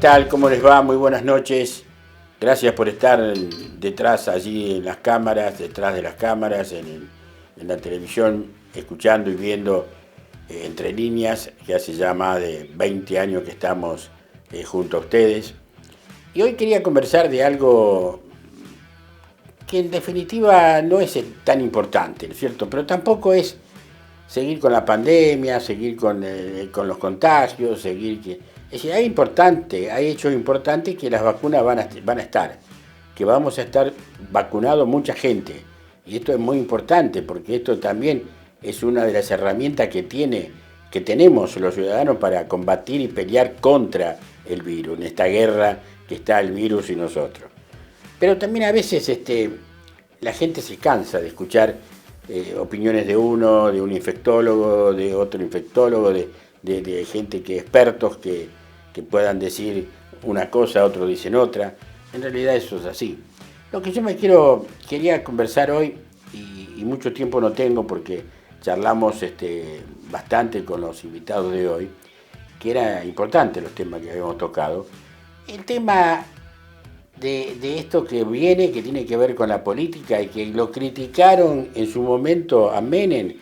tal? ¿Cómo les va? Muy buenas noches. Gracias por estar detrás allí en las cámaras, detrás de las cámaras, en la televisión, escuchando y viendo Entre Líneas, que hace ya más de 20 años que estamos junto a ustedes. Y hoy quería conversar de algo que en definitiva no es tan importante, ¿no es cierto? Pero tampoco es seguir con la pandemia, seguir con los contagios, Es decir, hay hechos importantes que las vacunas van a estar, que vamos a estar vacunado mucha gente. Y esto es muy importante porque esto también es una de las herramientas que tenemos los ciudadanos para combatir y pelear contra el virus, en esta guerra que está el virus y nosotros. Pero también a veces la gente se cansa de escuchar opiniones de uno, de un infectólogo, de otro infectólogo, de gente expertos que puedan decir una cosa, otros dicen otra. En realidad eso es así. Lo que yo quería conversar hoy, y mucho tiempo no tengo porque charlamos bastante con los invitados de hoy, que era importante los temas que habíamos tocado. El tema de esto que viene, que tiene que ver con la política y que lo criticaron en su momento a Menem.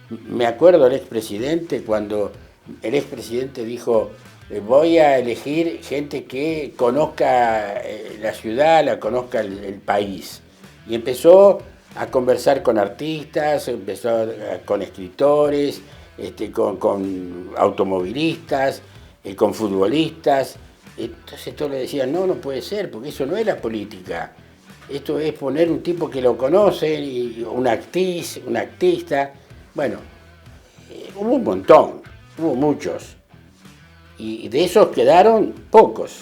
Me acuerdo del expresidente cuando el expresidente dijo: voy a elegir gente que conozca la ciudad, conozca el país. Y empezó a conversar con artistas, con escritores, con automovilistas, con futbolistas. Entonces todos le decían: no puede ser, porque eso no es la política. Esto es poner un tipo que lo conocen, y una artista. Bueno, hubo un montón, hubo muchos. Y de esos quedaron pocos.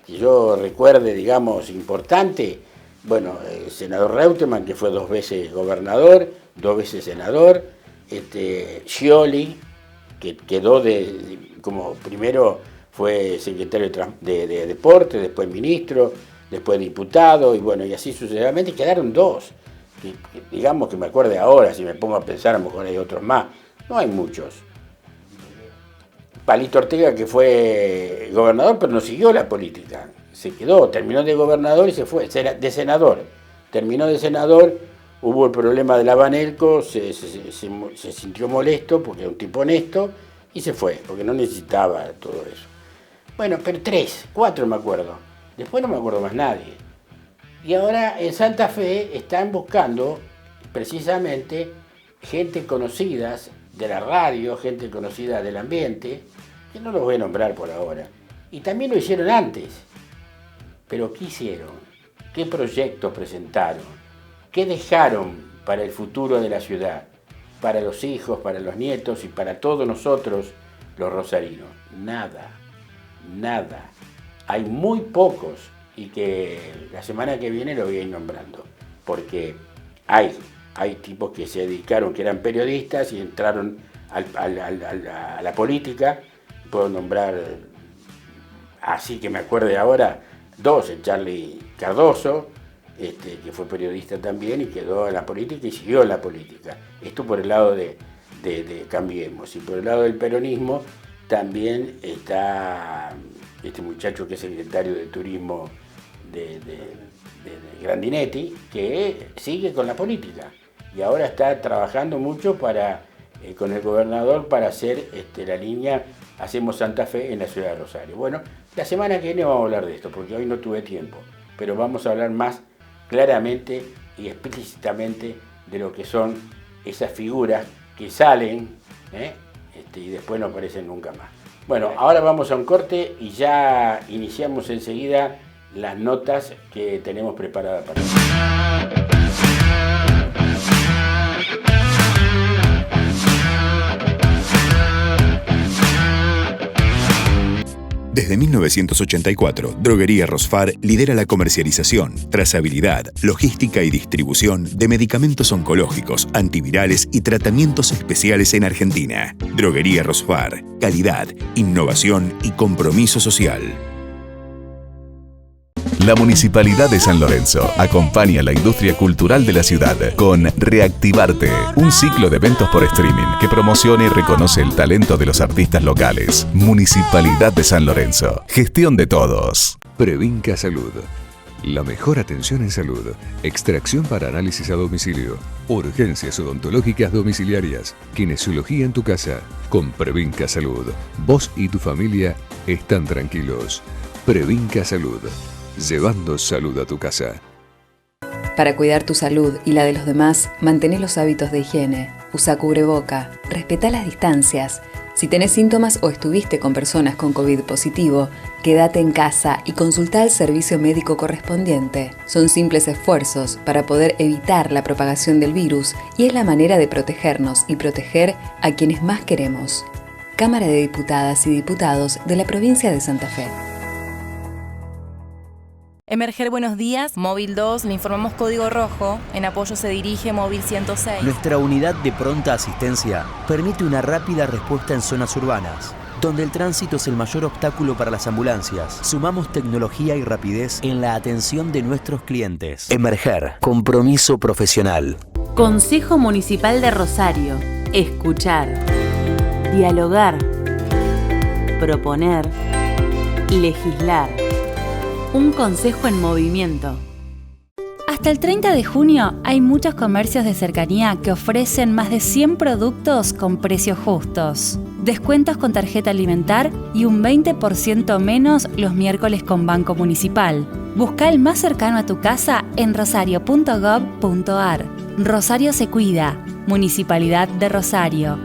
Que yo recuerde, digamos, importante, bueno, el senador Reutemann, que fue 2 veces gobernador, 2 veces senador, Scioli, que quedó como primero fue secretario de Deporte, después ministro, después diputado, y bueno, y así sucesivamente, quedaron 2. Digamos que me acuerde ahora, si me pongo a pensar, a lo mejor hay otros más. No hay muchos. Palito Ortega, que fue gobernador, pero no siguió la política. Se quedó, terminó de gobernador y se fue, de senador. Terminó de senador, hubo el problema de la Banelco, se sintió molesto porque era un tipo honesto y se fue, porque no necesitaba todo eso. Bueno, pero 3, 4 me acuerdo. Después no me acuerdo más nadie. Y ahora en Santa Fe están buscando precisamente gente conocida de la radio, gente conocida del ambiente, que no los voy a nombrar por ahora. Y también lo hicieron antes. Pero ¿qué hicieron? ¿Qué proyectos presentaron? ¿Qué dejaron para el futuro de la ciudad? Para los hijos, para los nietos y para todos nosotros, los rosarinos. Nada. Hay muy pocos, y que la semana que viene lo voy a ir nombrando. Porque hay tipos que se dedicaron, que eran periodistas y entraron a la política. Puedo nombrar, así que me acuerde ahora, 2, el Charlie Cardoso, que fue periodista también y quedó en la política y siguió en la política. Esto por el lado de Cambiemos. Y por el lado del peronismo también está este muchacho que es secretario de Turismo de Grandinetti, que sigue con la política. Y ahora está trabajando mucho con el gobernador para hacer la línea Hacemos Santa Fe en la ciudad de Rosario. Bueno, la semana que viene vamos a hablar de esto, porque hoy no tuve tiempo, pero vamos a hablar más claramente y explícitamente de lo que son esas figuras que salen y después no aparecen nunca más. Bueno, ahora vamos a un corte y ya iniciamos enseguida las notas que tenemos preparadas para ustedes. Desde 1984, Droguería Rosfar lidera la comercialización, trazabilidad, logística y distribución de medicamentos oncológicos, antivirales y tratamientos especiales en Argentina. Droguería Rosfar, calidad, innovación y compromiso social. La Municipalidad de San Lorenzo acompaña a la industria cultural de la ciudad con Reactivarte, un ciclo de eventos por streaming que promociona y reconoce el talento de los artistas locales. Municipalidad de San Lorenzo. Gestión de todos. Previnca Salud. La mejor atención en salud. Extracción para análisis a domicilio. Urgencias odontológicas domiciliarias. Kinesiología en tu casa. Con Previnca Salud. Vos y tu familia están tranquilos. Previnca Salud. Llevando salud a tu casa. Para cuidar tu salud y la de los demás, mantén los hábitos de higiene. Usa cubreboca. Respeta las distancias. Si tenés síntomas o estuviste con personas con COVID positivo, quédate en casa y consulta al servicio médico correspondiente. Son simples esfuerzos para poder evitar la propagación del virus y es la manera de protegernos y proteger a quienes más queremos. Cámara de Diputadas y Diputados de la Provincia de Santa Fe. Emerger, buenos días. Móvil 2, le informamos código rojo. En apoyo se dirige móvil 106. Nuestra unidad de pronta asistencia permite una rápida respuesta en zonas urbanas, donde el tránsito es el mayor obstáculo para las ambulancias. Sumamos tecnología y rapidez en la atención de nuestros clientes. Emerger, compromiso profesional. Consejo Municipal de Rosario. Escuchar. Dialogar. Proponer. Legislar. Un consejo en movimiento. Hasta el 30 de junio hay muchos comercios de cercanía que ofrecen más de 100 productos con precios justos. Descuentos con tarjeta alimentar y un 20% menos los miércoles con Banco Municipal. Busca el más cercano a tu casa en rosario.gov.ar. Rosario se cuida. Municipalidad de Rosario.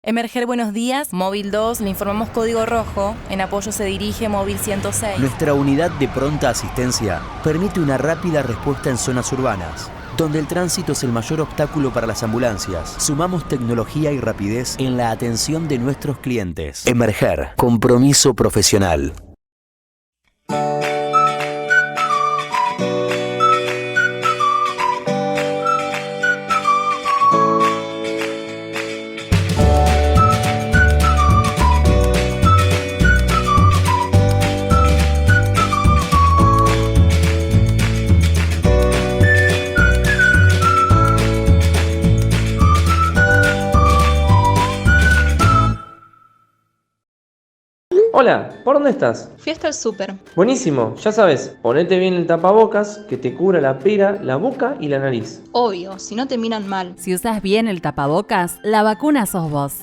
Emerger, buenos días. Móvil 2, le informamos código rojo. En apoyo se dirige móvil 106. Nuestra unidad de pronta asistencia permite una rápida respuesta en zonas urbanas, donde el tránsito es el mayor obstáculo para las ambulancias. Sumamos tecnología y rapidez en la atención de nuestros clientes. Emerger, compromiso profesional. Hola, ¿por dónde estás? Fui hasta el súper. Buenísimo, ya sabes, ponete bien el tapabocas que te cubra la pera, la boca y la nariz. Obvio, si no te miran mal. Si usas bien el tapabocas, la vacuna sos vos.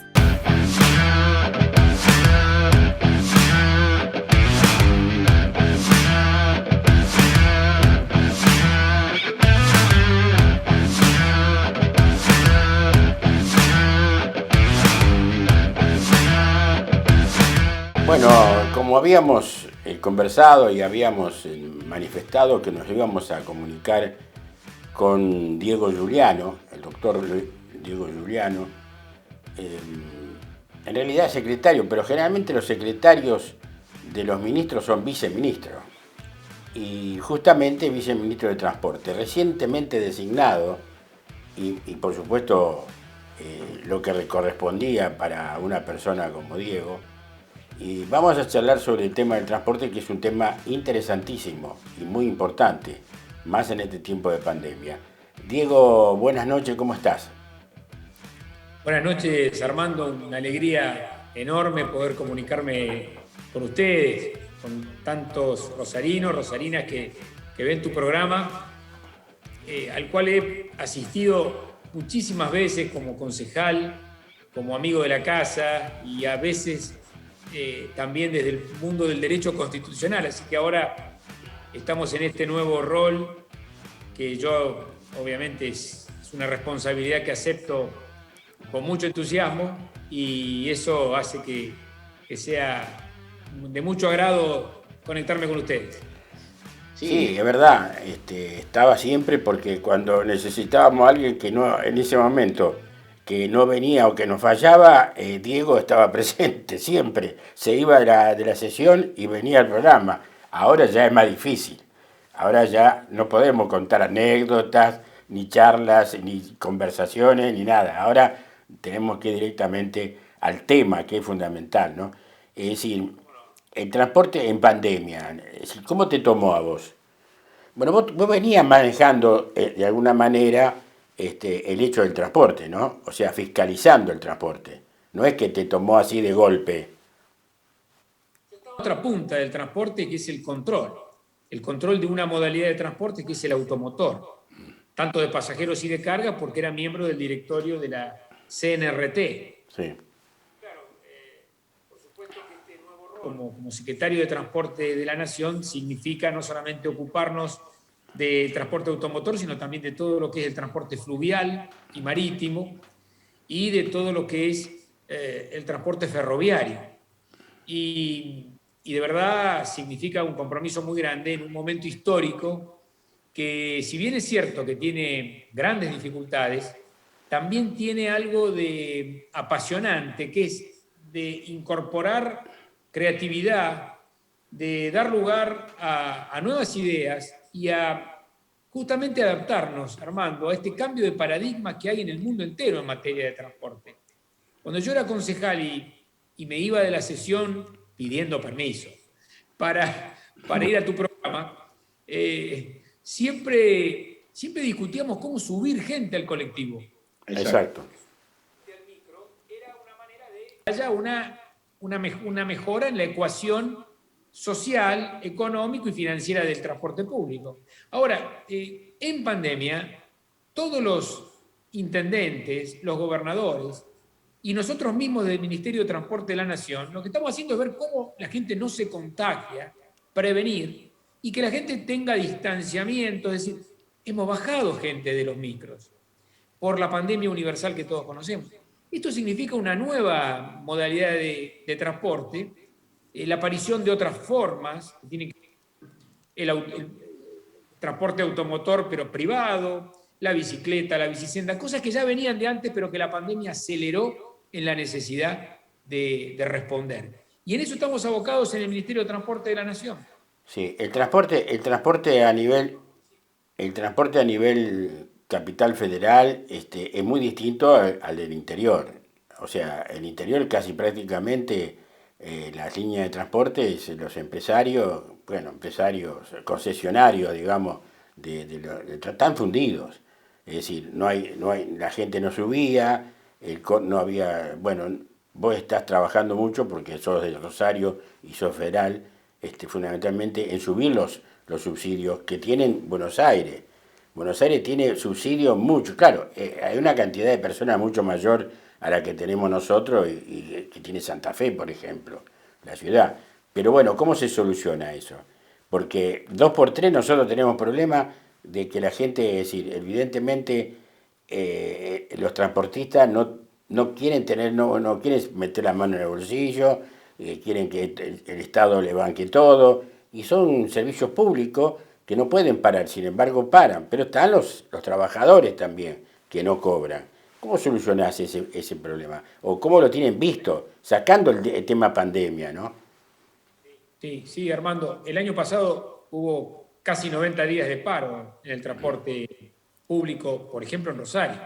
Bueno, como habíamos conversado y habíamos manifestado que nos íbamos a comunicar con Diego Giuliano, el doctor Diego Giuliano, en realidad es secretario, pero generalmente los secretarios de los ministros son viceministros, y justamente viceministro de Transporte, recientemente designado, y por supuesto lo que le correspondía para una persona como Diego. Y vamos a charlar sobre el tema del transporte, que es un tema interesantísimo y muy importante, más en este tiempo de pandemia. Diego, buenas noches, ¿cómo estás? Buenas noches, Armando, una alegría enorme poder comunicarme con ustedes, con tantos rosarinos, rosarinas que ven tu programa, al cual he asistido muchísimas veces como concejal, como amigo de la casa y a veces también desde el mundo del derecho constitucional, así que ahora estamos en este nuevo rol que yo obviamente es una responsabilidad que acepto con mucho entusiasmo y eso hace que sea de mucho agrado conectarme con ustedes. Sí, es verdad, estaba siempre porque cuando necesitábamos a alguien que no, en ese momento, que no venía o que nos fallaba, Diego estaba presente siempre. Se iba de la sesión y venía al programa. Ahora ya es más difícil. Ahora ya no podemos contar anécdotas, ni charlas, ni conversaciones, ni nada. Ahora tenemos que ir directamente al tema, que es fundamental, ¿no? Es decir, el transporte en pandemia, ¿cómo te tomó a vos? Bueno, vos venías manejando de alguna manera el hecho del transporte, ¿no? O sea, fiscalizando el transporte. No es que te tomó así de golpe. Otra punta del transporte que es el control de una modalidad de transporte que es el automotor, tanto de pasajeros y de carga, porque era miembro del directorio de la CNRT. Sí. Claro, por supuesto que este nuevo rol como secretario de Transporte de la Nación significa no solamente ocuparnos del transporte automotor, sino también de todo lo que es el transporte fluvial y marítimo y de todo lo que es el transporte ferroviario. Y de verdad significa un compromiso muy grande en un momento histórico que, si bien es cierto que tiene grandes dificultades, también tiene algo de apasionante, que es de incorporar creatividad, de dar lugar a nuevas ideas y a justamente adaptarnos, Armando, a este cambio de paradigma que hay en el mundo entero en materia de transporte. Cuando yo era concejal y me iba de la sesión pidiendo permiso para ir a tu programa, siempre discutíamos cómo subir gente al colectivo. Exacto. Era una manera de que haya una mejora en la ecuación social, económico y financiera del transporte público. Ahora, en pandemia, todos los intendentes, los gobernadores y nosotros mismos del Ministerio de Transporte de la Nación, lo que estamos haciendo es ver cómo la gente no se contagia, prevenir, y que la gente tenga distanciamiento, es decir, hemos bajado gente de los micros por la pandemia universal que todos conocemos. Esto significa una nueva modalidad de transporte, la aparición de otras formas, que tienen el transporte automotor pero privado, la bicicleta, la bicicenda, cosas que ya venían de antes pero que la pandemia aceleró en la necesidad de responder. Y en eso estamos abocados en el Ministerio de Transporte de la Nación. Sí, el transporte a nivel capital federal es muy distinto al del interior. O sea, el interior casi prácticamente las líneas de transporte, los empresarios concesionarios, digamos, están fundidos. Es decir, la gente no subía, no había, bueno, vos estás trabajando mucho porque sos de Rosario y sos federal, fundamentalmente en subir los subsidios que tienen Buenos Aires. Buenos Aires tiene subsidios mucho, claro, hay una cantidad de personas mucho mayor a la que tenemos nosotros y que tiene Santa Fe, por ejemplo, la ciudad. Pero bueno, ¿cómo se soluciona eso? Porque 2x3 nosotros tenemos problemas de que la gente, es decir, evidentemente los transportistas no quieren no quieren meter la mano en el bolsillo, quieren que el Estado le banque todo, y son servicios públicos que no pueden parar, sin embargo paran, pero están los trabajadores también que no cobran. ¿Cómo solucionás ese problema? ¿O cómo lo tienen visto, sacando el tema pandemia, ¿no? Sí, Armando, el año pasado hubo casi 90 días de paro en el transporte público, por ejemplo en Rosario.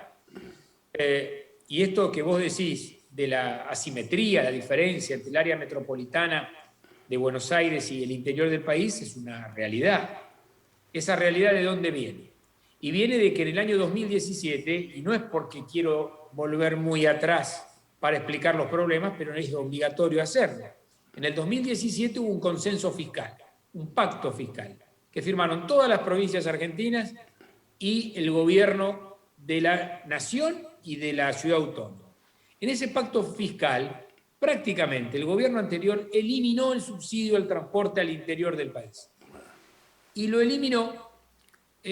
Y esto que vos decís de la asimetría, la diferencia entre el área metropolitana de Buenos Aires y el interior del país es una realidad. ¿Esa realidad de dónde viene? Y viene de que en el año 2017, y no es porque quiero volver muy atrás para explicar los problemas, pero es obligatorio hacerlo. En el 2017 hubo un consenso fiscal, un pacto fiscal, que firmaron todas las provincias argentinas y el gobierno de la nación y de la ciudad autónoma. En ese pacto fiscal, prácticamente el gobierno anterior eliminó el subsidio al transporte al interior del país. Y lo eliminó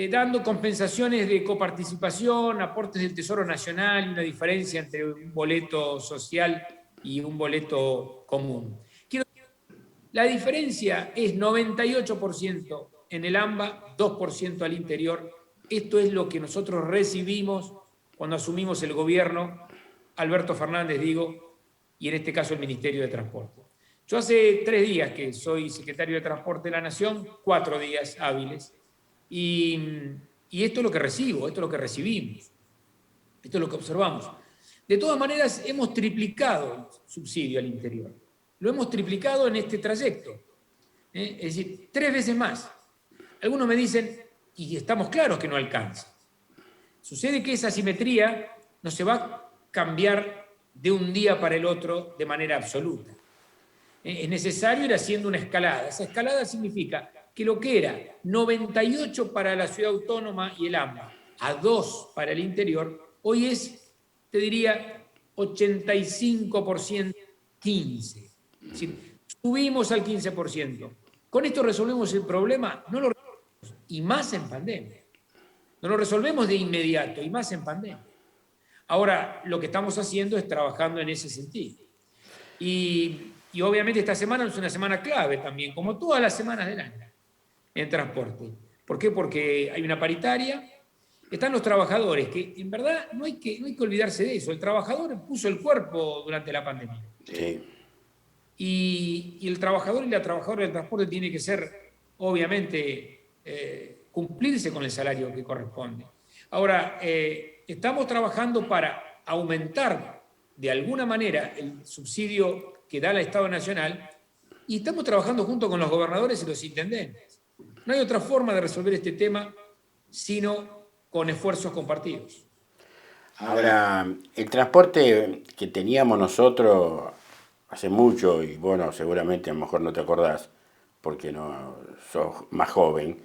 dando compensaciones de coparticipación, aportes del Tesoro Nacional y una diferencia entre un boleto social y un boleto común. La diferencia es 98% en el AMBA, 2% al interior. Esto es lo que nosotros recibimos cuando asumimos el gobierno, Alberto Fernández digo, y en este caso el Ministerio de Transporte. Yo hace 3 días que soy secretario de Transporte de la Nación, 4 días hábiles, y esto es lo que recibo, esto es lo que recibimos, esto es lo que observamos. De todas maneras, hemos triplicado el subsidio al interior. Lo hemos triplicado en este trayecto, es decir, 3 veces más. Algunos me dicen, y estamos claros que no alcanza. Sucede que esa asimetría no se va a cambiar de un día para el otro de manera absoluta. Es necesario ir haciendo una escalada. Esa escalada significa que lo que era 98 para la ciudad autónoma y el AMBA, a 2 para el interior, hoy es, te diría, 85%, 15%. Es decir, subimos al 15%. ¿Con esto resolvemos el problema? No lo resolvemos, y más en pandemia. No lo resolvemos de inmediato, y más en pandemia. Ahora, lo que estamos haciendo es trabajando en ese sentido. Y obviamente esta semana es una semana clave también, como todas las semanas del año, en transporte. ¿Por qué? Porque hay una paritaria, están los trabajadores, que en verdad no hay que olvidarse de eso. El trabajador puso el cuerpo durante la pandemia. Sí. Y el trabajador y la trabajadora del transporte tiene que ser, obviamente, cumplirse con el salario que corresponde. Ahora, estamos trabajando para aumentar de alguna manera el subsidio que da el Estado Nacional y estamos trabajando junto con los gobernadores y los intendentes. No hay otra forma de resolver este tema sino con esfuerzos compartidos. Ahora, el transporte que teníamos nosotros hace mucho, y bueno, seguramente a lo mejor no te acordás porque no sos más joven,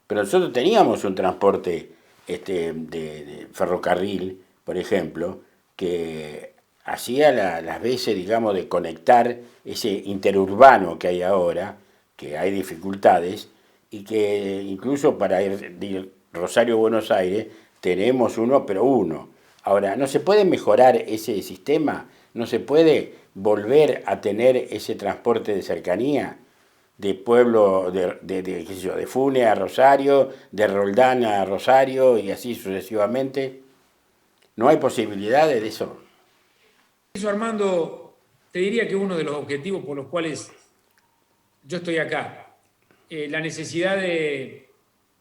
pero nosotros teníamos un transporte de ferrocarril, por ejemplo, que hacía las veces, digamos, de conectar ese interurbano que hay ahora, que hay dificultades, y que incluso para ir de Rosario a Buenos Aires tenemos uno, pero uno. Ahora, ¿no se puede mejorar ese sistema? ¿No se puede volver a tener ese transporte de cercanía? De pueblo, qué sé yo, de Funes a Rosario, de Roldán a Rosario y así sucesivamente. ¿No hay posibilidades de eso? Eso, Armando, te diría que uno de los objetivos por los cuales yo estoy acá, la necesidad de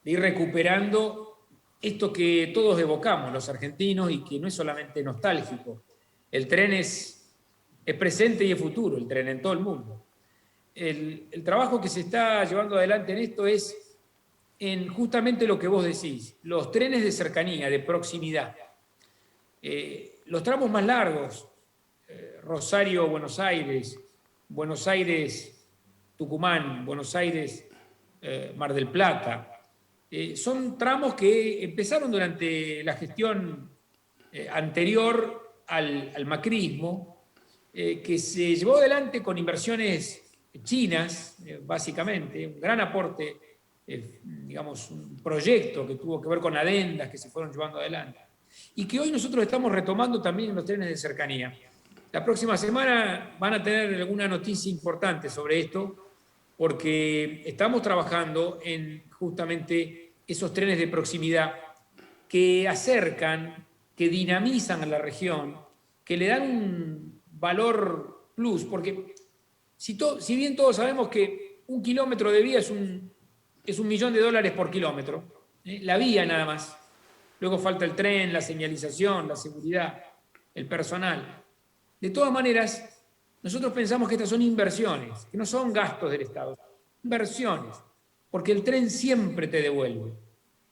ir recuperando esto que todos evocamos, los argentinos, y que no es solamente nostálgico. El tren es presente y es futuro, el tren en todo el mundo. El trabajo que se está llevando adelante en esto es en justamente lo que vos decís, los trenes de cercanía, de proximidad. Los tramos más largos, Rosario-Buenos Aires, Buenos Aires-Tucumán, Buenos Aires-Mar del Plata, son tramos que empezaron durante la gestión anterior al macrismo, que se llevó adelante con inversiones chinas, básicamente, un gran aporte, digamos, un proyecto que tuvo que ver con adendas que se fueron llevando adelante, y que hoy nosotros estamos retomando también en los trenes de cercanía. La próxima semana van a tener alguna noticia importante sobre esto, porque estamos trabajando en justamente esos trenes de proximidad que acercan, que dinamizan a la región, que le dan un valor plus, porque si bien todos sabemos que un kilómetro de vía es $1 millón por kilómetro, la vía nada más, luego falta el tren, la señalización, la seguridad, el personal. De todas maneras, nosotros pensamos que estas son inversiones, que no son gastos del Estado, son inversiones, porque el tren siempre te devuelve.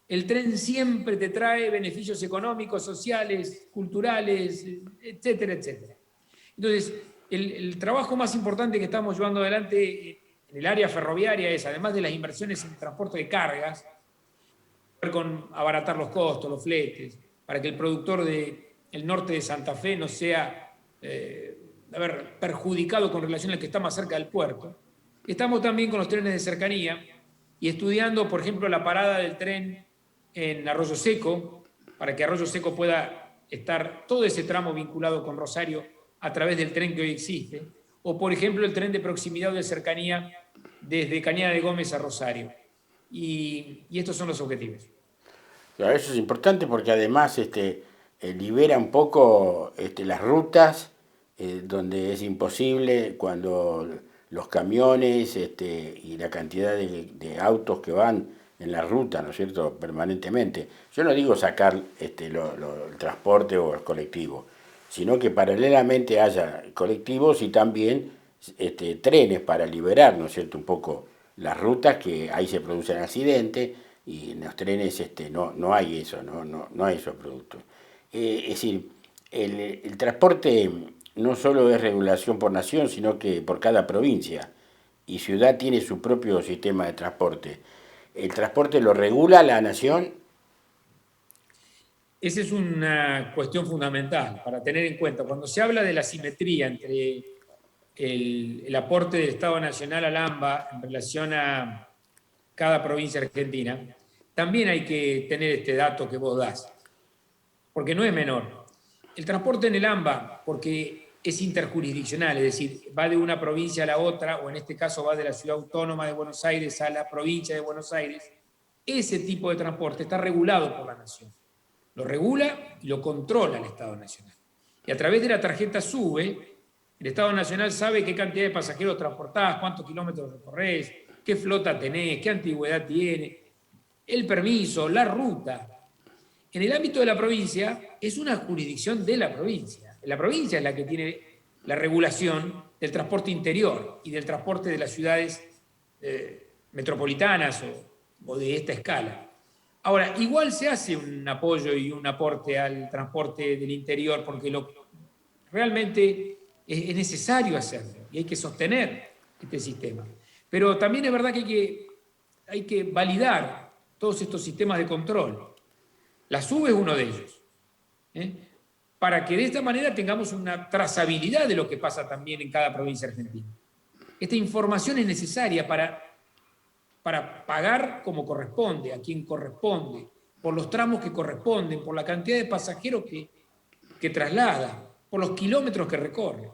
El tren siempre te trae beneficios económicos, sociales, culturales, etcétera, etcétera. Entonces, el trabajo más importante que estamos llevando adelante en el área ferroviaria es, además de las inversiones en transporte de cargas, con abaratar los costos, los fletes, para que el productor del norte de Santa Fe no sea perjudicado con relación al que está más cerca del puerto. Estamos también con los trenes de cercanía y estudiando, por ejemplo, la parada del tren en Arroyo Seco, para que Arroyo Seco pueda estar todo ese tramo vinculado con Rosario a través del tren que hoy existe, o por ejemplo el tren de proximidad o de cercanía desde Cañada de Gómez a Rosario. Y estos son los objetivos. Claro, eso es importante porque además libera un poco las rutas donde es imposible cuando los camiones y la cantidad de autos que van en la ruta, ¿no es cierto?, permanentemente. Yo no digo sacar el transporte o el colectivo, sino que paralelamente haya colectivos y también trenes para liberar, ¿no es cierto?, un poco las rutas, que ahí se producen accidentes y en los trenes no hay eso, no hay esos productos. Es decir, el transporte no solo es regulación por nación, sino que por cada provincia, y ciudad tiene su propio sistema de transporte. ¿El transporte lo regula la nación? Esa es una cuestión fundamental para tener en cuenta. Cuando se habla de la simetría entre el aporte del Estado Nacional al AMBA en relación a cada provincia argentina, también hay que tener este dato que vos das, porque no es menor. El transporte en el AMBA, porque es interjurisdiccional, es decir, va de una provincia a la otra, o en este caso va de la Ciudad Autónoma de Buenos Aires a la provincia de Buenos Aires, ese tipo de transporte está regulado por la Nación. Lo regula y lo controla el Estado Nacional. Y a través de la tarjeta SUBE, el Estado Nacional sabe qué cantidad de pasajeros transportás, cuántos kilómetros recorrés, qué flota tenés, qué antigüedad tiene, el permiso, la ruta. En el ámbito de la provincia, es una jurisdicción de la provincia. La provincia es la que tiene la regulación del transporte interior y del transporte de las ciudades metropolitanas o de esta escala. Ahora, igual se hace un apoyo y un aporte al transporte del interior porque realmente es necesario hacerlo y hay que sostener este sistema. Pero también es verdad que hay que validar todos estos sistemas de control. La SUBE es uno de ellos, para que de esta manera tengamos una trazabilidad de lo que pasa también en cada provincia argentina. Esta información es necesaria para pagar como corresponde, a quien corresponde, por los tramos que corresponden, por la cantidad de pasajeros que traslada, por los kilómetros que recorre.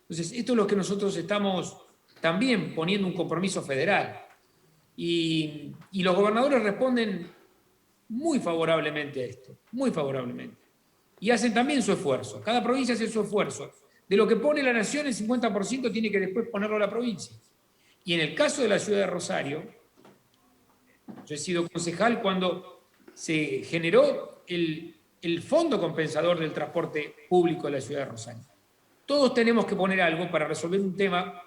Entonces, esto es lo que nosotros estamos también poniendo un compromiso federal. Y los gobernadores responden muy favorablemente a esto, muy favorablemente. Y hacen también su esfuerzo. Cada provincia hace su esfuerzo. De lo que pone la nación, el 50% tiene que después ponerlo la provincia. Y en el caso de la ciudad de Rosario, yo he sido concejal cuando se generó el fondo compensador del transporte público de la ciudad de Rosario. Todos tenemos que poner algo para resolver un tema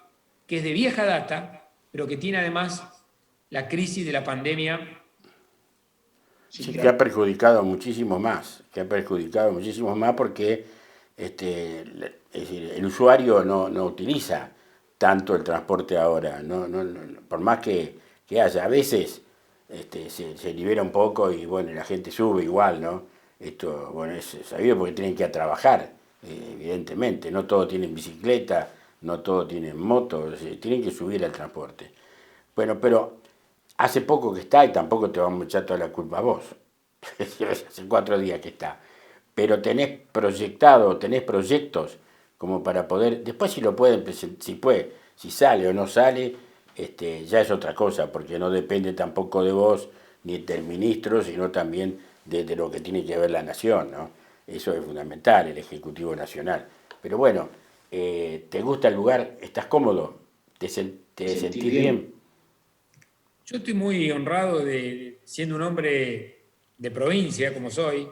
que es de vieja data, pero que tiene además la crisis de la pandemia. Sí, que ha perjudicado muchísimo más, porque es decir, el usuario no utiliza tanto el transporte ahora, por más que haya, a veces se libera un poco y bueno, la gente sube igual, ¿no? Esto, bueno, es sabido porque tienen que ir a trabajar, evidentemente, no todos tienen bicicleta, no todos tienen moto, tienen que subir al transporte. Bueno, pero hace poco que está y tampoco te vamos a echar toda la culpa a vos, hace 4 días que está, pero tenés proyectos como para poder, después si lo pueden presentar, si sale o no sale, ya es otra cosa, porque no depende tampoco de vos ni del ministro, sino también de lo que tiene que ver la nación, ¿no? Eso es fundamental, el Ejecutivo Nacional. Pero bueno, ¿te gusta el lugar? ¿Estás cómodo? ¿Te sentís bien? Yo estoy muy honrado siendo un hombre de provincia, como soy,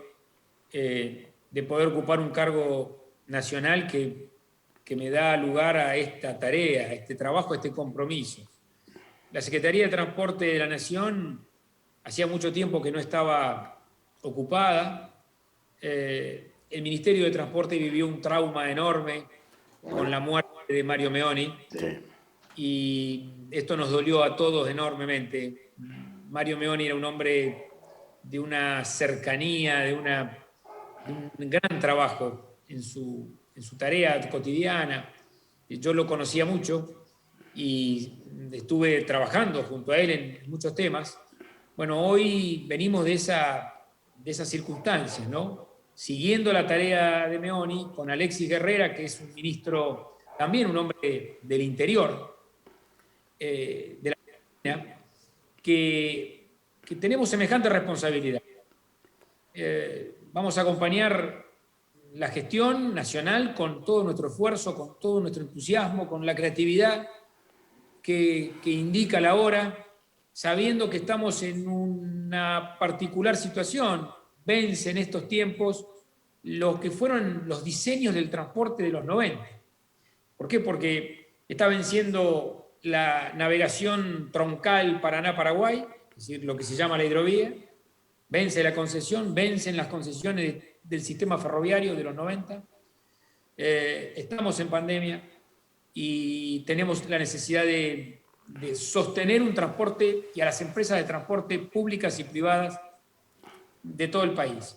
de poder ocupar un cargo nacional que me da lugar a esta tarea, a este trabajo, a este compromiso. La Secretaría de Transporte de la Nación hacía mucho tiempo que no estaba ocupada. El Ministerio de Transporte vivió un trauma enorme con la muerte de Mario Meoni. Sí. Y esto nos dolió a todos enormemente. Mario Meoni era un hombre de una cercanía, de un gran trabajo en su tarea cotidiana. Yo lo conocía mucho y estuve trabajando junto a él en muchos temas. Bueno, hoy venimos de esas circunstancias, ¿no? Siguiendo la tarea de Meoni con Alexis Guerrera, que es un ministro, también un hombre del interior, de la Argentina, que tenemos semejante responsabilidad. Vamos a acompañar la gestión nacional con todo nuestro esfuerzo, con todo nuestro entusiasmo, con la creatividad que indica la hora, sabiendo que estamos en una particular situación. Vence en estos tiempos los que fueron los diseños del transporte de los 90. ¿Por qué? Porque está venciendo la navegación troncal Paraná-Paraguay es decir, lo que se llama la hidrovía, vence la concesión, vencen las concesiones del sistema ferroviario de los 90, estamos en pandemia y tenemos la necesidad de sostener un transporte y a las empresas de transporte públicas y privadas de todo el país.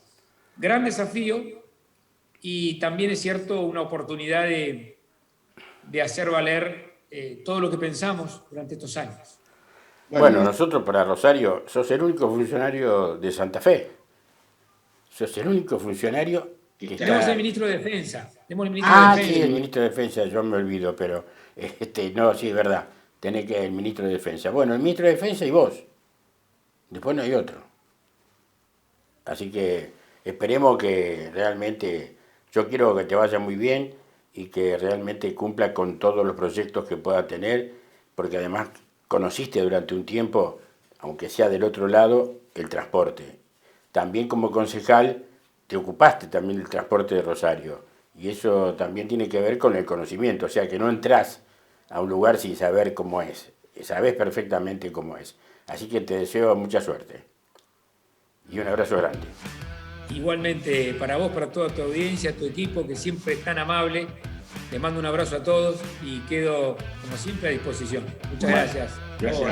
Gran desafío y también es cierto una oportunidad de hacer valer todo lo que pensamos durante estos años. Bueno, nosotros para Rosario, sos el único funcionario de Santa Fe. Sos el único funcionario que Tenemos está... el ministro de Defensa. Sí, el ministro de Defensa, yo me olvido, pero no, sí, es verdad. Tenés que el ministro de Defensa. Bueno, el ministro de Defensa y vos. Después no hay otro. Así que esperemos que realmente, yo quiero que te vaya muy bien y que realmente cumpla con todos los proyectos que pueda tener, porque además conociste durante un tiempo, aunque sea del otro lado, el transporte. También como concejal te ocupaste también del transporte de Rosario. Y eso también tiene que ver con el conocimiento, o sea que no entrás a un lugar sin saber cómo es. Sabés perfectamente cómo es. Así que te deseo mucha suerte. Y un abrazo grande. Igualmente para vos, para toda tu audiencia, tu equipo, que siempre es tan amable. Les mando un abrazo a todos y quedo, como siempre, a disposición. Muchas gracias. Gracias.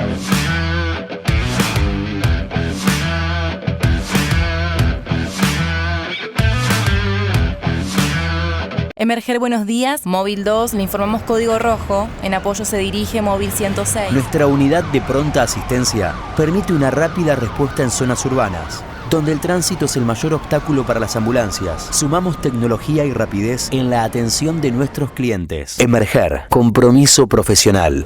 Emerger, buenos días. Móvil 2, le informamos código rojo. En apoyo se dirige móvil 106. Nuestra unidad de pronta asistencia permite una rápida respuesta en zonas urbanas, donde el tránsito es el mayor obstáculo para las ambulancias. Sumamos tecnología y rapidez en la atención de nuestros clientes. Emerger, compromiso profesional.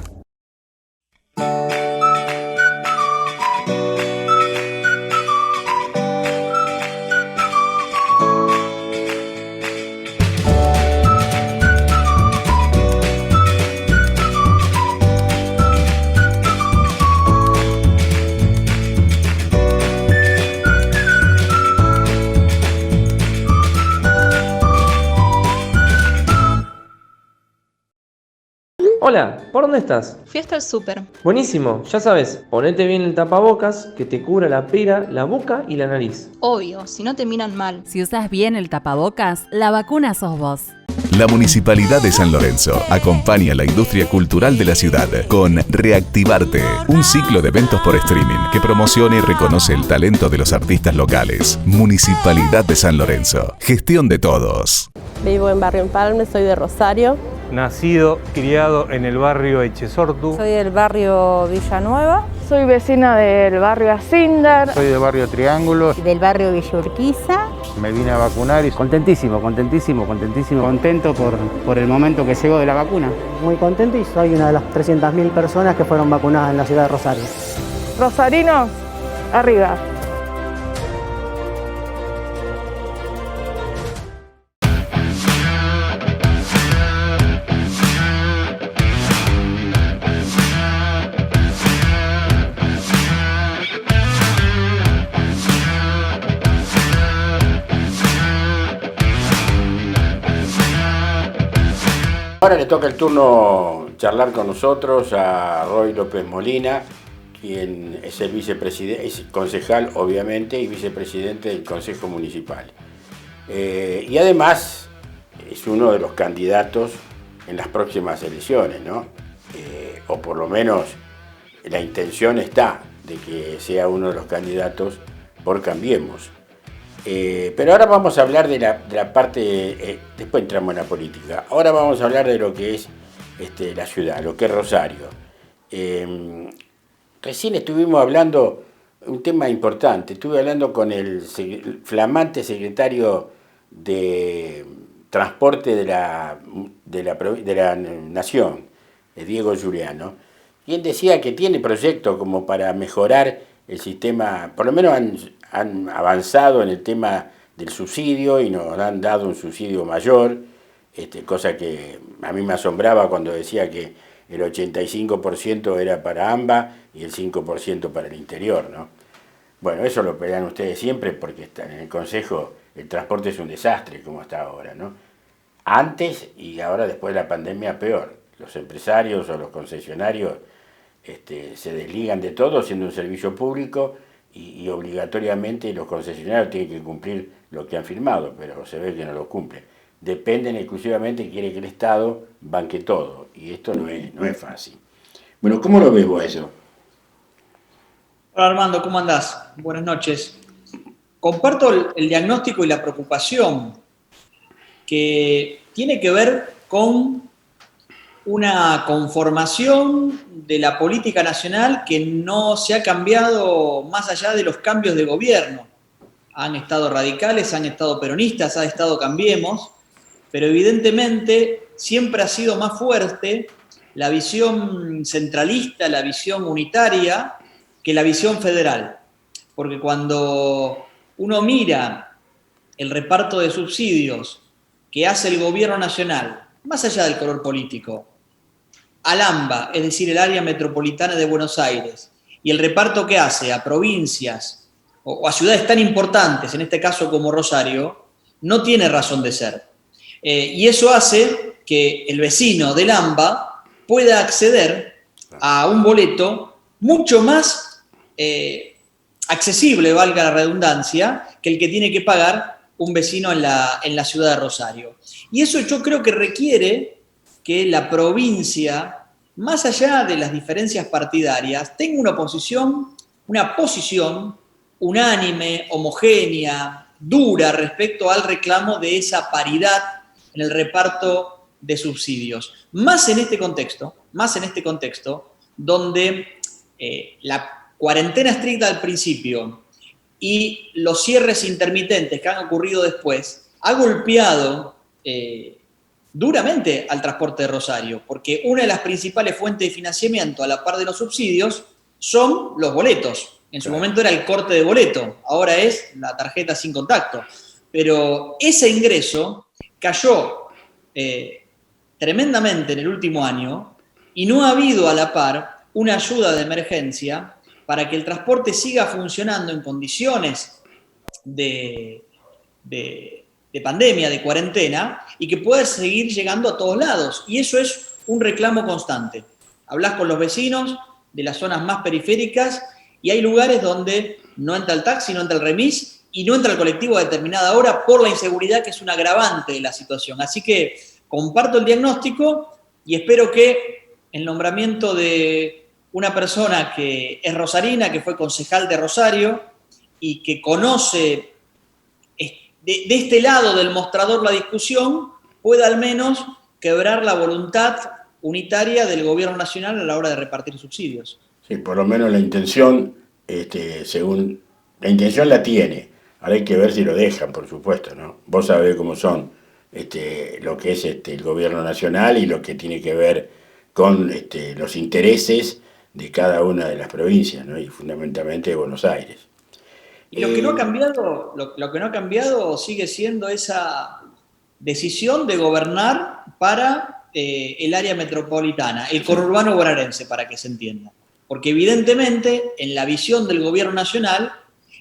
Hola, ¿por dónde estás? Fui hasta el súper. Buenísimo, ya sabes, ponete bien el tapabocas que te cubra la pera, la boca y la nariz. Obvio, si no te miran mal. Si usas bien el tapabocas, la vacuna sos vos. La Municipalidad de San Lorenzo acompaña a la industria cultural de la ciudad con Reactivarte, un ciclo de eventos por streaming que promociona y reconoce el talento de los artistas locales. Municipalidad de San Lorenzo, gestión de todos. Vivo en Barrio Empalme, soy de Rosario. Nacido, criado en el barrio Echesortu. Soy del barrio Villanueva. Soy vecina del barrio Asindar. Soy del barrio Triángulo. Del barrio Villa Urquiza. Me vine a vacunar y... Contentísimo. Contento por el momento que llegó de la vacuna. Muy contento y soy una de las 300.000 personas que fueron vacunadas en la ciudad de Rosario. Rosarinos, arriba. Ahora le toca el turno charlar con nosotros a Roy López Molina, quien es el vicepresidente, es concejal obviamente y vicepresidente del Consejo Municipal. Y además es uno de los candidatos en las próximas elecciones, ¿no? O por lo menos la intención está de que sea uno de los candidatos por Cambiemos. Pero ahora vamos a hablar de la parte, después entramos en la política, ahora vamos a hablar de lo que es la ciudad, lo que es Rosario. Recién estuvimos hablando, un tema importante, estuve hablando con el flamante secretario de Transporte de la Nación, Diego Giuliano, quien decía que tiene proyectos como para mejorar el sistema, por lo menos han avanzado en el tema del subsidio y nos han dado un subsidio mayor, cosa que a mí me asombraba cuando decía que el 85% era para AMBA y el 5% para el interior, ¿no? Bueno, eso lo pelean ustedes siempre porque en el Consejo el transporte es un desastre como está ahora, ¿no? Antes y ahora después de la pandemia peor. Los empresarios o los concesionarios se desligan de todo siendo un servicio público y obligatoriamente los concesionarios tienen que cumplir lo que han firmado, pero se ve que no lo cumplen. Dependen exclusivamente, quiere que el Estado banque todo, y esto no es fácil. Bueno, ¿cómo lo ves vos eso? Hola Armando, ¿cómo andás? Buenas noches. Comparto el diagnóstico y la preocupación que tiene que ver con una conformación de la política nacional que no se ha cambiado más allá de los cambios de gobierno. Han estado radicales, han estado peronistas, ha estado Cambiemos, pero evidentemente siempre ha sido más fuerte la visión centralista, la visión unitaria, que la visión federal. Porque cuando uno mira el reparto de subsidios que hace el gobierno nacional, más allá del color político, al AMBA, es decir, el área metropolitana de Buenos Aires, y el reparto que hace a provincias o a ciudades tan importantes, en este caso como Rosario, no tiene razón de ser. Y eso hace que el vecino del AMBA pueda acceder a un boleto mucho más accesible, valga la redundancia, que el que tiene que pagar un vecino en la ciudad de Rosario. Y eso yo creo que requiere que la provincia, más allá de las diferencias partidarias, tenga una posición unánime, homogénea, dura respecto al reclamo de esa paridad en el reparto de subsidios. Más en este contexto, donde la cuarentena estricta al principio y los cierres intermitentes que han ocurrido después ha golpeado duramente al transporte de Rosario, porque una de las principales fuentes de financiamiento a la par de los subsidios son los boletos. En su momento era el corte de boleto, ahora es la tarjeta sin contacto. Pero ese ingreso cayó tremendamente en el último año y no ha habido a la par una ayuda de emergencia para que el transporte siga funcionando en condiciones de pandemia, de cuarentena, y que pueda seguir llegando a todos lados. Y eso es un reclamo constante. Hablás con los vecinos de las zonas más periféricas y hay lugares donde no entra el taxi, no entra el remis y no entra el colectivo a determinada hora por la inseguridad, que es un agravante de la situación. Así que comparto el diagnóstico y espero que el nombramiento de una persona que es rosarina, que fue concejal de Rosario y que conoce de este lado del mostrador la discusión, pueda al menos quebrar la voluntad unitaria del gobierno nacional a la hora de repartir subsidios. Sí, por lo menos la intención, según la intención la tiene. Ahora hay que ver si lo dejan, por supuesto, ¿no? Vos sabés cómo son lo que es el gobierno nacional y lo que tiene que ver con los intereses de cada una de las provincias, ¿no? Y fundamentalmente de Buenos Aires. Y lo que no ha cambiado sigue siendo esa decisión de gobernar para el área metropolitana, el conurbano bonaerense, para que se entienda. Porque evidentemente en la visión del gobierno nacional,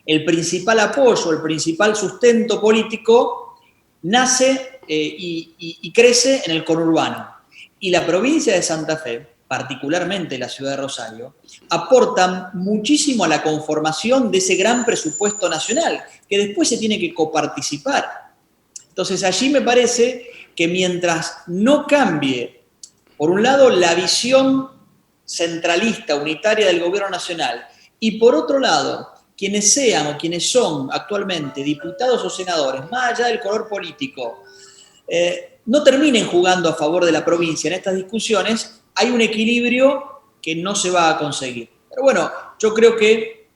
el principal apoyo, el principal sustento político nace y crece en el conurbano. Y la provincia de Santa Fe, particularmente la ciudad de Rosario, aportan muchísimo a la conformación de ese gran presupuesto nacional, que después se tiene que coparticipar. Entonces allí me parece que mientras no cambie, por un lado, la visión centralista, unitaria del gobierno nacional, y por otro lado, quienes sean o quienes son actualmente diputados o senadores, más allá del color político, no terminen jugando a favor de la provincia en estas discusiones, hay un equilibrio que no se va a conseguir. Pero bueno, yo creo que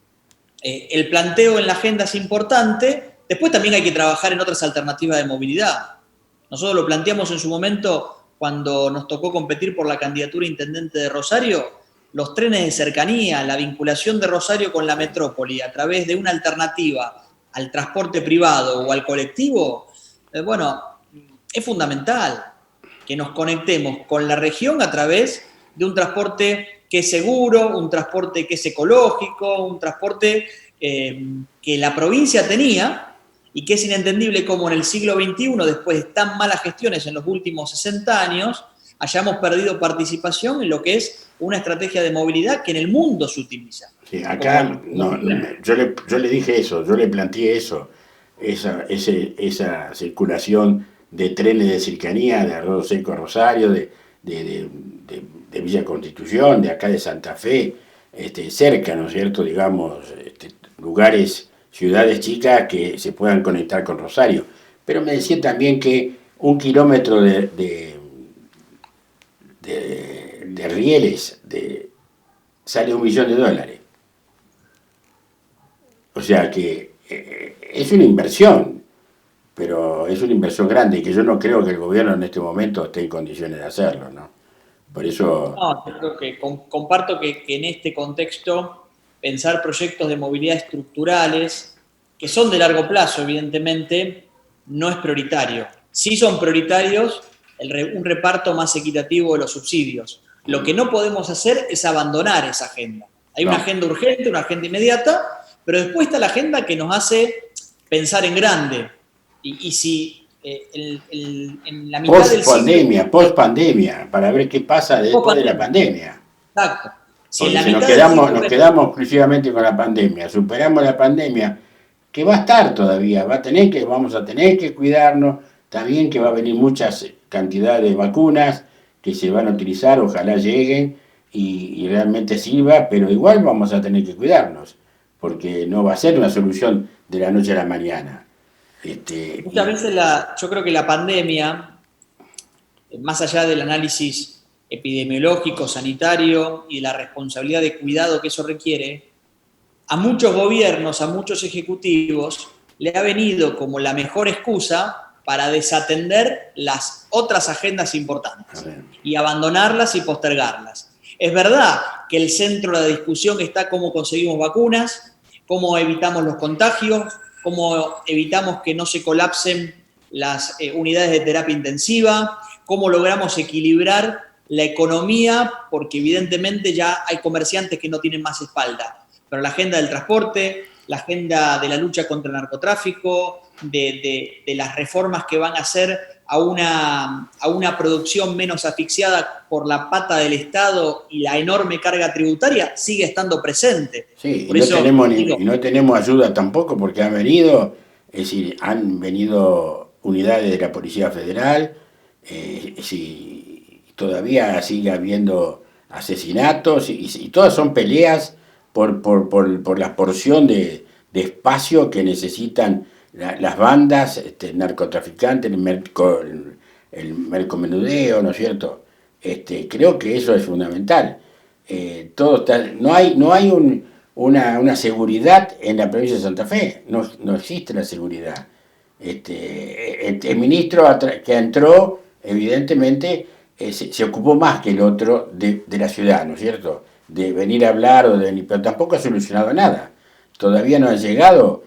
el planteo en la agenda es importante. Después también hay que trabajar en otras alternativas de movilidad. Nosotros lo planteamos en su momento cuando nos tocó competir por la candidatura a intendente de Rosario, los trenes de cercanía, la vinculación de Rosario con la metrópoli a través de una alternativa al transporte privado o al colectivo, bueno, es fundamental que nos conectemos con la región a través de un transporte que es seguro, un transporte que es ecológico, un transporte que la provincia tenía y que es inentendible cómo en el siglo XXI, después de tan malas gestiones en los últimos 60 años, hayamos perdido participación en lo que es una estrategia de movilidad que en el mundo se utiliza. Sí, acá yo le dije eso, yo le planteé eso, esa circulación de trenes de cercanía de Arroyo Seco a Rosario, de Villa Constitución, de acá de Santa Fe, cerca, ¿no es cierto?, digamos, lugares, ciudades chicas que se puedan conectar con Rosario. Pero me decía también que 1 kilómetro de rieles sale $1 millón. O sea que es una inversión, pero es una inversión grande y que yo no creo que el gobierno en este momento esté en condiciones de hacerlo, ¿no? Por eso... No, yo creo que comparto que en este contexto pensar proyectos de movilidad estructurales, que son de largo plazo, evidentemente, no es prioritario. Sí son prioritarios un reparto más equitativo de los subsidios. Lo que no podemos hacer es abandonar esa agenda. Hay una agenda urgente, una agenda inmediata, pero después está la agenda que nos hace pensar en grande. Y si en la mitad del siglo... Post-pandemia, para ver qué pasa después de la pandemia. Exacto. Si nos quedamos exclusivamente con la pandemia, superamos la pandemia, que va a estar todavía, vamos a tener que cuidarnos, también que va a venir muchas cantidades de vacunas que se van a utilizar, ojalá lleguen y realmente sirva, pero igual vamos a tener que cuidarnos, porque no va a ser una solución de la noche a la mañana. Muchas veces yo creo que la pandemia, más allá del análisis epidemiológico, sanitario y de la responsabilidad de cuidado que eso requiere, a muchos gobiernos, a muchos ejecutivos, le ha venido como la mejor excusa para desatender las otras agendas importantes y abandonarlas y postergarlas. Es verdad que el centro de la discusión está cómo conseguimos vacunas, cómo evitamos los contagios, cómo evitamos que no se colapsen las unidades de terapia intensiva, cómo logramos equilibrar la economía, porque evidentemente ya hay comerciantes que no tienen más espalda. Pero la agenda del transporte, la agenda de la lucha contra el narcotráfico, de las reformas que van a hacer a una producción menos asfixiada por la pata del Estado y la enorme carga tributaria, sigue estando presente. Sí, y no tenemos ayuda tampoco porque han venido unidades de la Policía Federal, todavía sigue habiendo asesinatos y todas son peleas por la porción de espacio que necesitan las bandas, narcotraficantes, el mercomenudeo, ¿no es cierto? Creo que eso es fundamental. No hay una seguridad en la provincia de Santa Fe, no existe la seguridad. El ministro que entró, evidentemente, se ocupó más que el otro de la ciudad, ¿no es cierto? De venir a hablar, pero tampoco ha solucionado nada. Todavía no ha llegado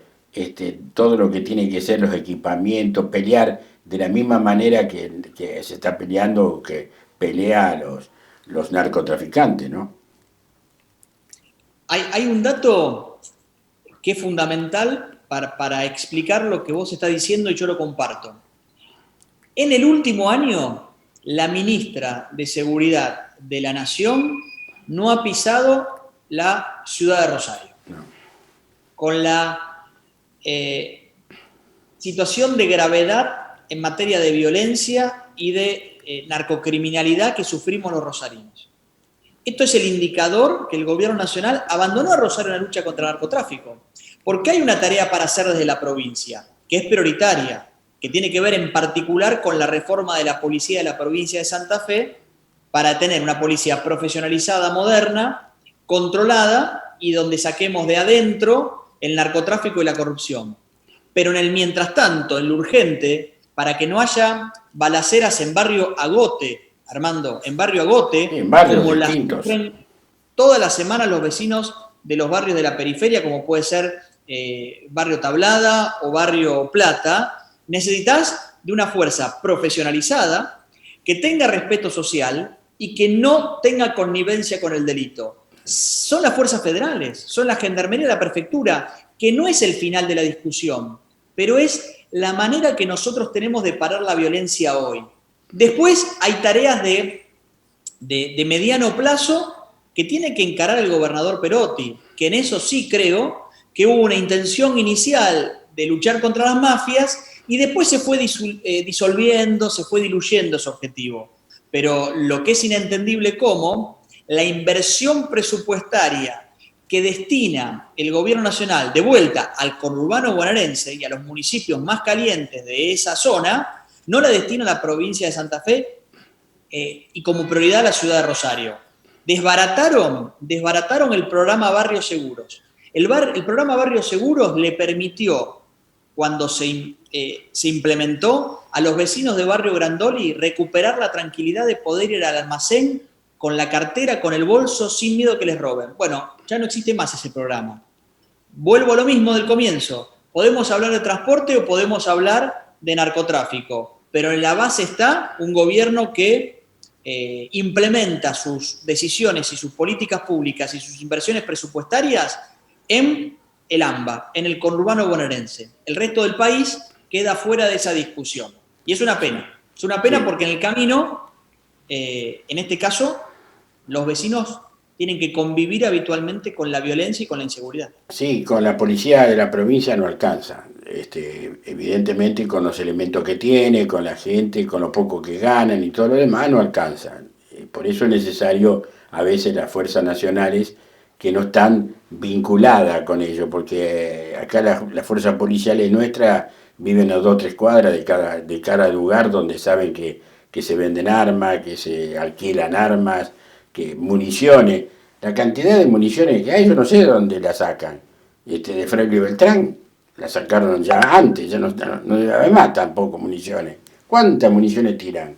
todo lo que tiene que ser los equipamientos, pelear de la misma manera que se está peleando, que pelea los narcotraficantes, ¿no? Hay un dato que es fundamental para explicar lo que vos estás diciendo y yo lo comparto. En el último año, la ministra de Seguridad de la Nación no ha pisado la ciudad de Rosario. No. Con la situación de gravedad en materia de violencia y de narcocriminalidad que sufrimos los rosarinos. Esto es el indicador que el gobierno nacional abandonó a Rosario en la lucha contra el narcotráfico. Porque hay una tarea para hacer desde la provincia, que es prioritaria, que tiene que ver en particular con la reforma de la policía de la provincia de Santa Fe, para tener una policía profesionalizada, moderna, controlada y donde saquemos de adentro el narcotráfico y la corrupción. Pero en el mientras tanto, en lo urgente, para que no haya balaceras en Barrio Agote, Armando, en Barrio Agote, como las sufren todas las semanas los vecinos de los barrios de la periferia, como puede ser Barrio Tablada o Barrio Plata, necesitas de una fuerza profesionalizada que tenga respeto social y que no tenga connivencia con el delito. Son las fuerzas federales, son la gendarmería de la prefectura, que no es el final de la discusión, pero es la manera que nosotros tenemos de parar la violencia hoy. Después hay tareas de mediano plazo que tiene que encarar el gobernador Perotti, que en eso sí creo que hubo una intención inicial de luchar contra las mafias y después se fue disolviendo, se fue diluyendo ese objetivo. Pero lo que es inentendible cómo la inversión presupuestaria que destina el gobierno nacional de vuelta al conurbano bonaerense y a los municipios más calientes de esa zona, no la destina a la provincia de Santa Fe y como prioridad a la ciudad de Rosario. Desbarataron el programa Barrios Seguros. El programa Barrios Seguros le permitió, cuando se implementó, a los vecinos de Barrio Grandoli recuperar la tranquilidad de poder ir al almacén con la cartera, con el bolso, sin miedo que les roben. Bueno, ya no existe más ese programa. Vuelvo a lo mismo del comienzo. Podemos hablar de transporte o podemos hablar de narcotráfico, pero en la base está un gobierno que implementa sus decisiones y sus políticas públicas y sus inversiones presupuestarias en el AMBA, en el conurbano bonaerense. El resto del país queda fuera de esa discusión. Y es una pena. Es una pena porque en el camino, en este caso, los vecinos tienen que convivir habitualmente con la violencia y con la inseguridad. Sí, con la policía de la provincia no alcanza. Evidentemente con los elementos que tiene, con la gente, con lo poco que ganan y todo lo demás, no alcanzan. Por eso es necesario a veces las fuerzas nacionales que no están vinculadas con ello, porque acá las fuerzas policiales nuestras viven a 2 o 3 cuadras de cada lugar donde saben que se venden armas, que se alquilan armas, que municiones. La cantidad de municiones que hay, yo no sé de dónde la sacan. De Freire y Beltrán la sacaron ya antes, ya no debe haber más tampoco municiones. ¿Cuántas municiones tiran?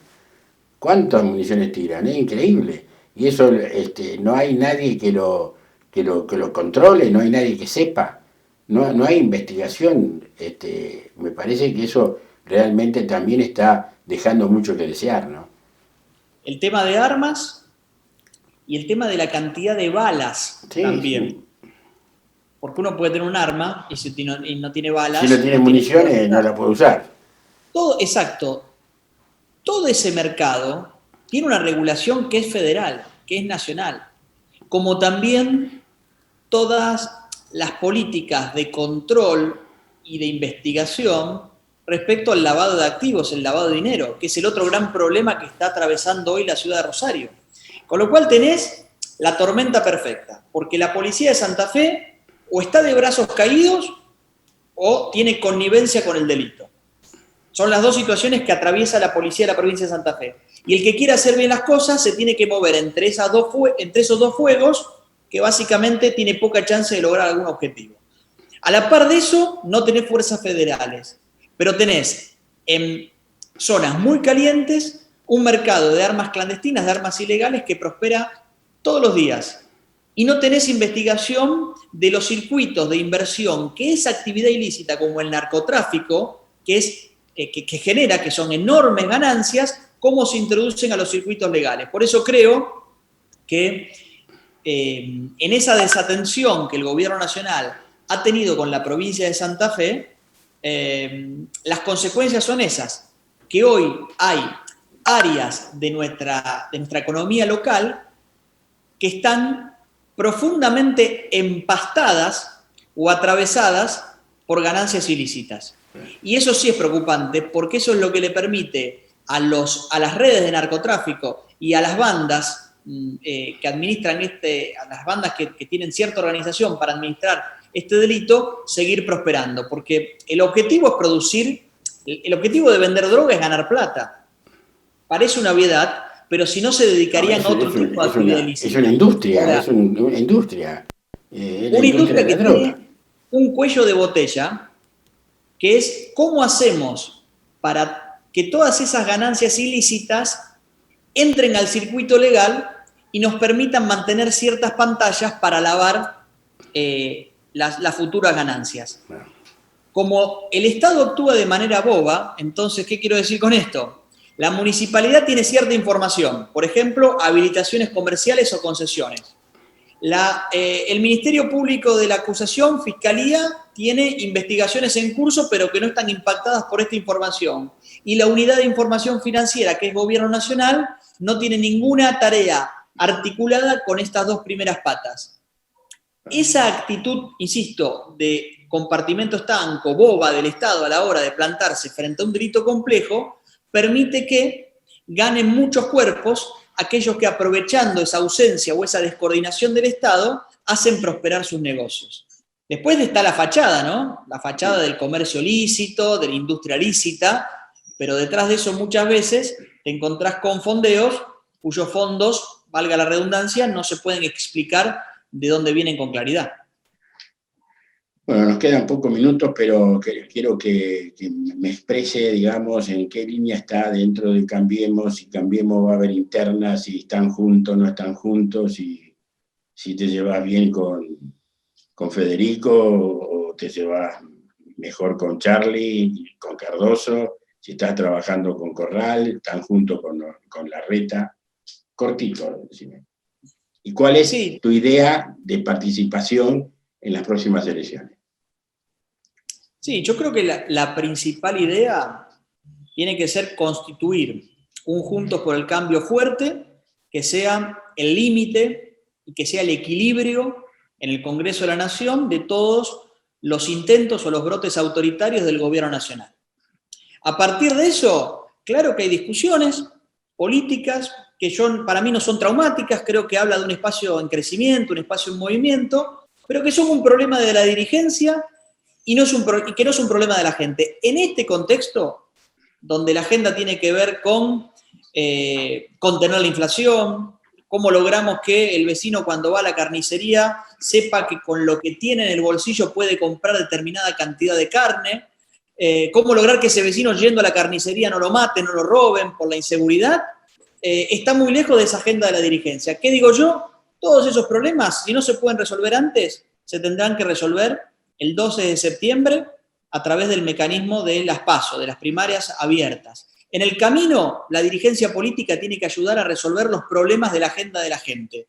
¿Cuántas municiones tiran? Es increíble. Y eso no hay nadie que lo controle, no hay nadie que sepa. No hay investigación. Me parece que eso realmente también está dejando mucho que desear, ¿no? El tema de armas y el tema de la cantidad de balas también. Sí. Porque uno puede tener un arma y no tiene balas. Si no tiene municiones, no la puede usar. Exacto. Todo ese mercado tiene una regulación que es federal, que es nacional. Como también todas las políticas de control y de investigación respecto al lavado de activos, el lavado de dinero, que es el otro gran problema que está atravesando hoy la ciudad de Rosario. Con lo cual tenés la tormenta perfecta, porque la policía de Santa Fe o está de brazos caídos o tiene connivencia con el delito. Son las dos situaciones que atraviesa la policía de la provincia de Santa Fe. Y el que quiera hacer bien las cosas se tiene que mover entre esos dos fuegos que básicamente tiene poca chance de lograr algún objetivo. A la par de eso, no tenés fuerzas federales, pero tenés en zonas muy calientes un mercado de armas clandestinas, de armas ilegales que prospera todos los días. Y no tenés investigación de los circuitos de inversión, que es actividad ilícita como el narcotráfico, que genera, que son enormes ganancias, cómo se introducen a los circuitos legales. Por eso creo que en esa desatención que el gobierno nacional ha tenido con la provincia de Santa Fe, las consecuencias son esas, que hoy hay áreas de nuestra economía local que están profundamente empastadas o atravesadas por ganancias ilícitas. Y eso sí es preocupante, porque eso es lo que le permite a las redes de narcotráfico y a las bandas que administran a las bandas que tienen cierta organización para administrar este delito, seguir prosperando. Porque el objetivo es producir, el objetivo de vender droga es ganar plata. Parece una obviedad, pero si no se dedicarían a otro tipo de actividad ilícita. Es una industria, es una industria. Una industria que tiene un cuello de botella, que es cómo hacemos para que todas esas ganancias ilícitas entren al circuito legal y nos permitan mantener ciertas pantallas para lavar las futuras ganancias. Como el Estado actúa de manera boba, entonces, ¿qué quiero decir con esto? La municipalidad tiene cierta información, por ejemplo, habilitaciones comerciales o concesiones. El Ministerio Público de la Acusación, Fiscalía, tiene investigaciones en curso, pero que no están impactadas por esta información. y la unidad de información financiera, que es Gobierno Nacional, no tiene ninguna tarea articulada con estas dos primeras patas. Esa actitud, insisto, de compartimento estanco, boba del Estado a la hora de plantarse frente a un delito complejo, permite que ganen muchos cuerpos aquellos que, aprovechando esa ausencia o esa descoordinación del Estado, hacen prosperar sus negocios. Después está la fachada, ¿no? La fachada del comercio lícito, de la industria lícita, pero detrás de eso muchas veces te encontrás con fondeos cuyos fondos, valga la redundancia, no se pueden explicar de dónde vienen con claridad. Bueno, nos quedan pocos minutos, pero quiero que me exprese, digamos, en qué línea está dentro de Cambiemos, si Cambiemos va a haber internas, si están juntos, no están juntos, si te llevas bien con Federico o te llevas mejor con Charlie, con Cardoso, si estás trabajando con Corral, están juntos con Larreta. Cortito, decime. ¿Y cuál es tu idea de participación en las próximas elecciones? Sí, yo creo que la principal idea tiene que ser constituir un Juntos por el Cambio fuerte, que sea el límite y que sea el equilibrio en el Congreso de la Nación de todos los intentos o los brotes autoritarios del Gobierno Nacional. A partir de eso, claro que hay discusiones políticas que para mí no son traumáticas, creo que habla de un espacio en crecimiento, un espacio en movimiento, pero que son un problema de la dirigencia y que no es un problema de la gente. En este contexto, donde la agenda tiene que ver con contener la inflación, cómo logramos que el vecino cuando va a la carnicería sepa que con lo que tiene en el bolsillo puede comprar determinada cantidad de carne, cómo lograr que ese vecino yendo a la carnicería no lo maten, no lo roben por la inseguridad, está muy lejos de esa agenda de la dirigencia. ¿Qué digo yo? Todos esos problemas, si no se pueden resolver antes, se tendrán que resolver el 12 de septiembre a través del mecanismo de las PASO, de las primarias abiertas. En el camino, la dirigencia política tiene que ayudar a resolver los problemas de la agenda de la gente.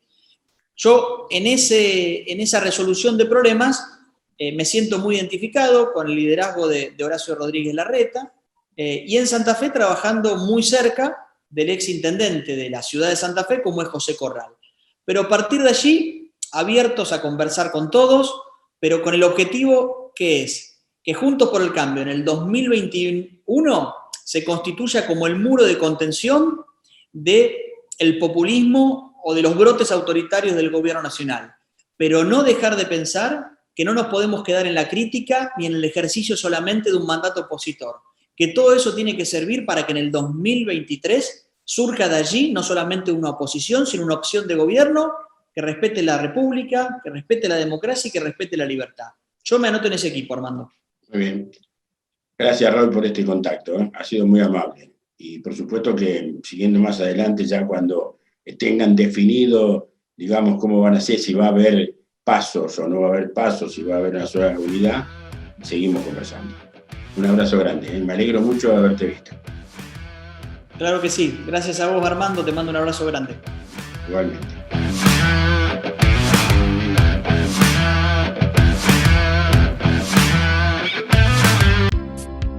Yo, en esa resolución de problemas, me siento muy identificado con el liderazgo de Horacio Rodríguez Larreta, y en Santa Fe trabajando muy cerca del exintendente de la ciudad de Santa Fe, como es José Corral. Pero a partir de allí, abiertos a conversar con todos, pero con el objetivo que es que Juntos por el Cambio en el 2021 se constituya como el muro de contención del populismo o de los brotes autoritarios del Gobierno Nacional. Pero no dejar de pensar que no nos podemos quedar en la crítica ni en el ejercicio solamente de un mandato opositor. Que todo eso tiene que servir para que en el 2023 surja de allí no solamente una oposición, sino una opción de gobierno que respete la República, que respete la democracia y que respete la libertad. Yo me anoto en ese equipo, Armando. Muy bien. Gracias, Raúl, por este contacto. Ha sido muy amable. Y por supuesto que siguiendo más adelante, ya cuando tengan definido, digamos, cómo van a ser, si va a haber pasos o no va a haber pasos, si va a haber una sola unidad, seguimos conversando. Un abrazo grande. Me alegro mucho de haberte visto. Claro que sí. Gracias a vos, Armando. Te mando un abrazo grande. Igualmente.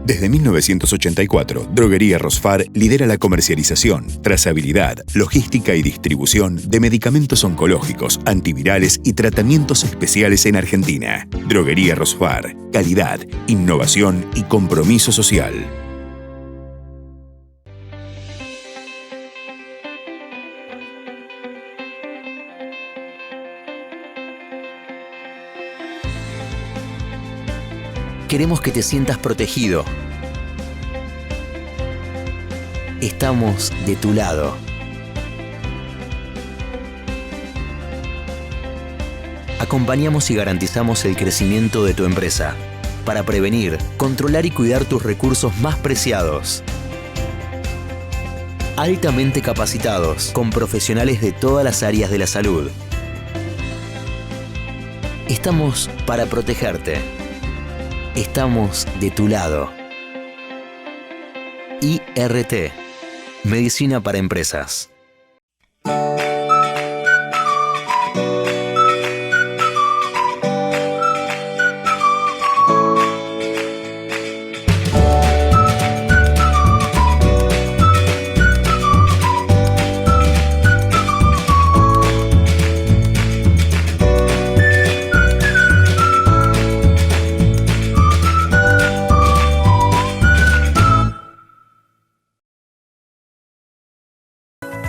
Desde 1984, Droguería Rosfar lidera la comercialización, trazabilidad, logística y distribución de medicamentos oncológicos, antivirales y tratamientos especiales en Argentina. Droguería Rosfar, calidad, innovación y compromiso social. Queremos que te sientas protegido. Estamos de tu lado. Acompañamos y garantizamos el crecimiento de tu empresa para prevenir, controlar y cuidar tus recursos más preciados. Altamente capacitados, con profesionales de todas las áreas de la salud. Estamos para protegerte. Estamos de tu lado. IRT, Medicina para Empresas.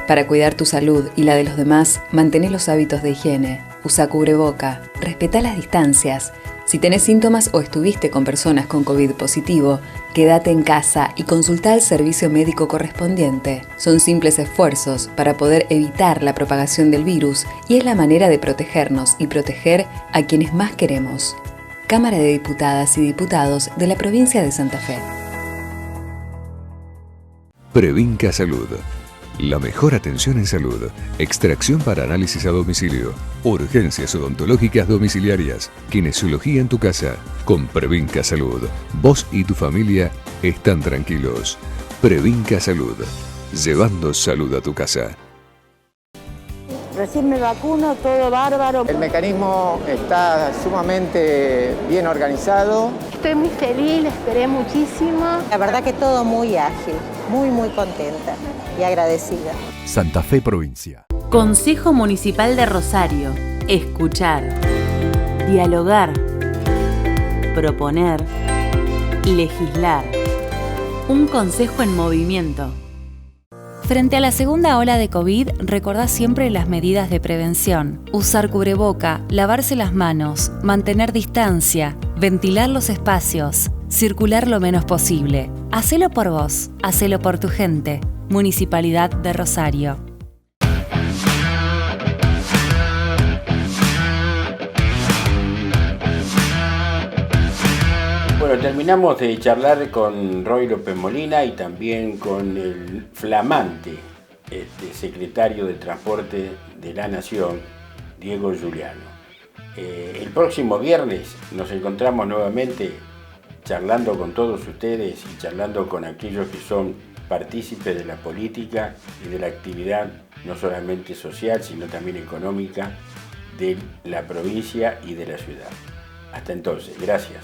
Para cuidar tu salud y la de los demás, mantén los hábitos de higiene. Usa cubreboca, respeta las distancias. Si tenés síntomas o estuviste con personas con COVID positivo, quédate en casa y consulta al servicio médico correspondiente. Son simples esfuerzos para poder evitar la propagación del virus y es la manera de protegernos y proteger a quienes más queremos. Cámara de Diputadas y Diputados de la provincia de Santa Fe. Previnca Salud. La mejor atención en salud, extracción para análisis a domicilio, urgencias odontológicas domiciliarias, kinesiología en tu casa. Con Previnca Salud, vos y tu familia están tranquilos. Previnca Salud, llevando salud a tu casa. Recién me vacuno, todo bárbaro. El mecanismo está sumamente bien organizado. Estoy muy feliz, la esperé muchísimo. La verdad que todo muy ágil, muy contenta y agradecida. Santa Fe Provincia. Consejo Municipal de Rosario. Escuchar, dialogar, proponer, legislar. Un consejo en movimiento. Frente a la segunda ola de COVID, recordá siempre las medidas de prevención. Usar cubreboca, lavarse las manos, mantener distancia, ventilar los espacios, circular lo menos posible. Hacelo por vos, hacelo por tu gente. Municipalidad de Rosario. Bueno, terminamos de charlar con Roy López Molina y también con el flamante secretario de Transporte de la Nación, Diego Giuliano. El próximo viernes nos encontramos nuevamente charlando con todos ustedes y charlando con aquellos que son partícipes de la política y de la actividad no solamente social, sino también económica de la provincia y de la ciudad. Hasta entonces, gracias.